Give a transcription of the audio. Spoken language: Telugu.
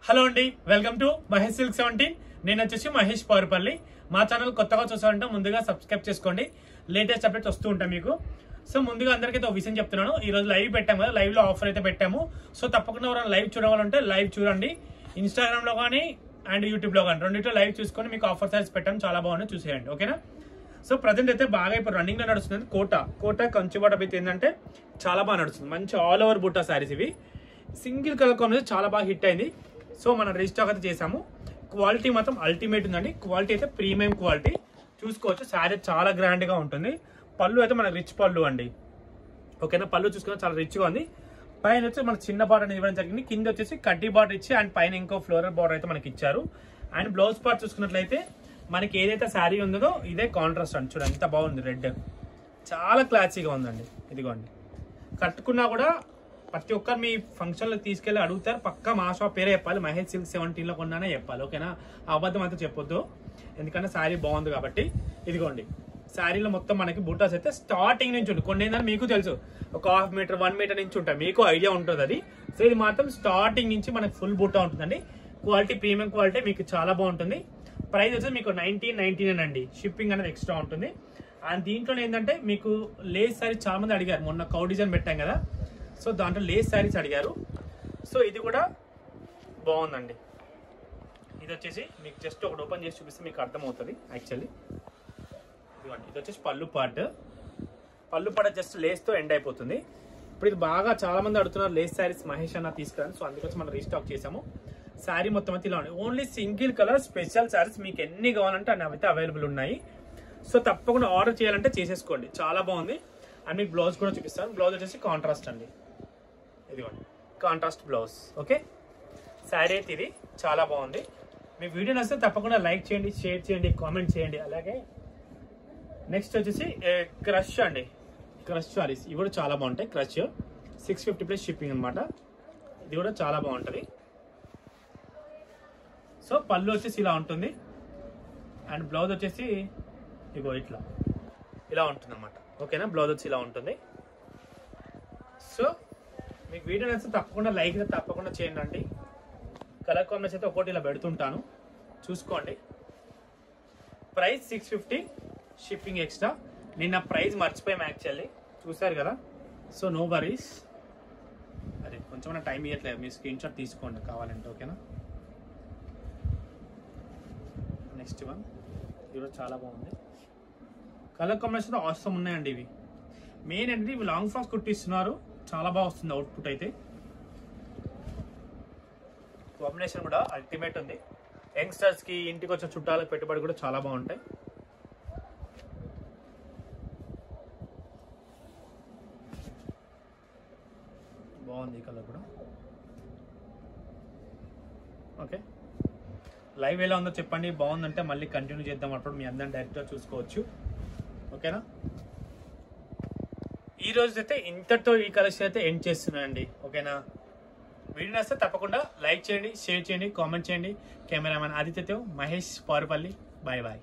హలో అండి, వెల్కమ్ టు మహేష్ సిల్క్ 17. నేను వచ్చేసి మహేష్ పౌరపల్లి. మా ఛానల్ కొత్తగా చూసారంటే ముందుగా సబ్స్క్రైబ్ చేసుకోండి. లేటెస్ట్ అప్డేట్స్ వస్తూ ఉంటాయి మీకు. సో ముందుగా అందరికీ ఒక విషయం చెప్తున్నాను. ఈ రోజు లైవ్ పెట్టాము కదా, లైవ్ లో ఆఫర్ అయితే పెట్టాము. సో తప్పకుండా ఎవరైనా లైవ్ చూడాలంటే లైవ్ చూడండి. ఇన్స్టాగ్రామ్ లో కానీ అండ్ యూట్యూబ్ లో కానీ రెండింటిలో లైవ్ చూసుకొని మీకు ఆఫర్ సారీస్ పెట్టాము, చాలా బాగున్నాయి, చూసేయండి. ఓకేనా? సో ప్రజెంట్ అయితే బాగా ఇప్పుడు రన్నింగ్ లో నడుస్తుంది కోట కంచిబాట అయితే ఏంటంటే చాలా బాగా నడుస్తుంది. మంచి ఆల్ ఓవర్ బుట్టా సారీస్ ఇవి. సింగిల్ కలర్ కాంబినేషన్ చాలా బాగా హిట్ అయింది. సో మనం రీస్టాక్ అయితే చేసాము. క్వాలిటీ మాత్రం అల్టిమేట్ ఉందండి. క్వాలిటీ అయితే ప్రీమియం క్వాలిటీ చూసుకోవచ్చు. శారీ చాలా గ్రాండ్ గా ఉంటుంది. పళ్ళు అయితే మన రిచ్ పళ్ళు అండి. ఓకేనా? పళ్ళు చూసుకున్నా చాలా రిచ్ గా ఉంది. పైన వచ్చి మనకి చిన్న బార్డర్ అనేది ఇవ్వడం జరిగింది. కింద వచ్చేసి కడ్డీ బార్డర్ ఇచ్చి అండ్ పైన ఇంకో ఫ్లోరల్ బార్డర్ అయితే మనకి ఇచ్చారు. అండ్ బ్లౌజ్ పార్ట్ చూసుకున్నట్లయితే మనకి ఏదైతే శారీ ఉందో ఇదే కాంట్రాస్ట్ అండి. చూడండి ఎంత బాగుంది. రెడ్ చాలా క్లాసీగా ఉందండి. ఇదిగోండి, కట్టుకున్నా కూడా ప్రతి ఒక్కరు మీ ఫంక్షన్లో తీసుకెళ్ళి అడుగుతారు. పక్కా మా షాప్ పేరే చెప్పాలి, మహేష్ సిల్క్ 17లో కొన్నానే చెప్పాలి. ఓకేనా? ఆ అబద్ధం అయితే చెప్పొద్దు, ఎందుకంటే శారీ బాగుంది కాబట్టి. ఇదిగోండి, శారీలో మొత్తం మనకి బూటాస్ అయితే స్టార్టింగ్ నుంచి ఉంటుంది. కొన్ని ఏంటంటే మీకు తెలుసు ఒక 1/2 మీటర్ 1 మీటర్ నుంచి ఉంటాయి, మీకు ఐడియా ఉంటుంది అది. సో ఇది మాత్రం స్టార్టింగ్ నుంచి మనకి ఫుల్ బూటా ఉంటుందండి. క్వాలిటీ ప్రీమియం క్వాలిటీ, మీకు చాలా బాగుంటుంది. ప్రైస్ వచ్చేసి మీకు 1999 అండి. షిప్పింగ్ అనేది ఎక్స్ట్రా ఉంటుంది. అండ్ దీంట్లో ఏంటంటే మీకు లేస్ శారీ చాలా మంది అడిగారు. మొన్న కౌ డిజైన్ పెట్టాం కదా, సో దాంట్లో లేస్ శారీస్ అడిగారు. సో ఇది కూడా బాగుందండి. ఇది వచ్చేసి మీకు జస్ట్ ఒకటి ఓపెన్ చేసి చూపిస్తే మీకు అర్థమవుతుంది. యాక్చువల్లీ ఇదిగోండి, ఇది వచ్చేసి పళ్ళు పాట జస్ట్ లేస్తో ఎండ్ అయిపోతుంది. ఇప్పుడు ఇది బాగా చాలా మంది అడుగుతున్నారు, లేస్ శారీస్ మహేష్ అన్న తీసుకురాని. సో అందుకోసం మనం రీస్టాక్ చేసాము. శారీ మొత్తం అయితే ఇలా ఉంది. Only single colour special saris మీకు ఎన్ని కావాలంటే అవి అయితే అవైలబుల్ ఉన్నాయి. సో తప్పకుండా ఆర్డర్ చేయాలంటే చేసేసుకోండి, చాలా బాగుంది. అండ్ మీకు బ్లౌజ్ కూడా చూపిస్తాను. బ్లౌజ్ వచ్చేసి కాంట్రాస్ట్ అండి. ఇదిగోండి, కాంట్రాస్ట్ బ్లౌజ్. ఓకే, శారీ అయితే ఇది చాలా బాగుంది. మీ వీడియో నచ్చితే తప్పకుండా లైక్ చేయండి, షేర్ చేయండి, కామెంట్ చేయండి. అలాగే నెక్స్ట్ వచ్చేసి క్రష్ అండి. క్రష్ సారీస్ ఇవి కూడా చాలా బాగుంటాయి. క్రష్ 650 ప్లస్ షిప్పింగ్ అనమాట. ఇది కూడా చాలా బాగుంటుంది. సో పళ్ళు వచ్చేసి ఇలా ఉంటుంది. అండ్ బ్లౌజ్ వచ్చేసి ఇగో ఇలా ఉంటుంది అనమాట. ఓకేనా? బ్లౌజ్ వచ్చి ఇలా ఉంటుంది. సో మీకు వీడియో నచ్చితే తప్పకుండా లైక్ అయితే తప్పకుండా చేయండి అండి. కలర్ కాంబినేషన్ అయితే ఒకటి ఇలా పెడుతుంటాను, చూసుకోండి. Price 650, shipping extra. నిన్న ప్రైస్ మర్చిపోయాం యాక్చువల్లీ, చూసారు కదా. So no worries. అదే కొంచెం టైం ఇవ్వట్లేదు, మీరు స్క్రీన్ షాట్ తీసుకోండి కావాలంటే. ఓకేనా? నెక్స్ట్ వన్, ఇది కూడా చాలా బాగుంది. కలర్ కాంబినేషన్ అవసరం ఉన్నాయండి. ఇవి మెయిన్ అంటే ఇవి లాంగ్ ఫ్రాక్స్ కుట్టిస్తున్నారు, చాలా బాగా వస్తుంది అవుట్పుట్ అయితే. కాంబినేషన్ కూడా అల్టిమేట్ ఉంది. యంగ్స్టర్స్ కి, ఇంటికి వచ్చే చుట్టాలకు పెట్టుబడి కూడా చాలా బాగుంటాయి. బాగుంది ఈ కలర్ కూడా. ఓకే, లైవ్ ఎలా ఉందో చెప్పండి. బాగుందంటే మళ్ళీ కంటిన్యూ చేద్దాం, అప్పుడు మీ అందరిని డైరెక్ట్గా చూసుకోవచ్చు. ఓకేనా? ఈ రోజు అయితే ఇంతటితో ఈ కలెక్షన్ అయితే ఎండ్ చేస్తున్నానండి. ఓకేనా? వీడియో నచ్చితే తప్పకుండా లైక్ చేయండి, షేర్ చేయండి, కామెంట్ చేయండి. కెమెరామెన్ ఆదిత్యతో మహేష్ పౌరపల్లి. Bye bye.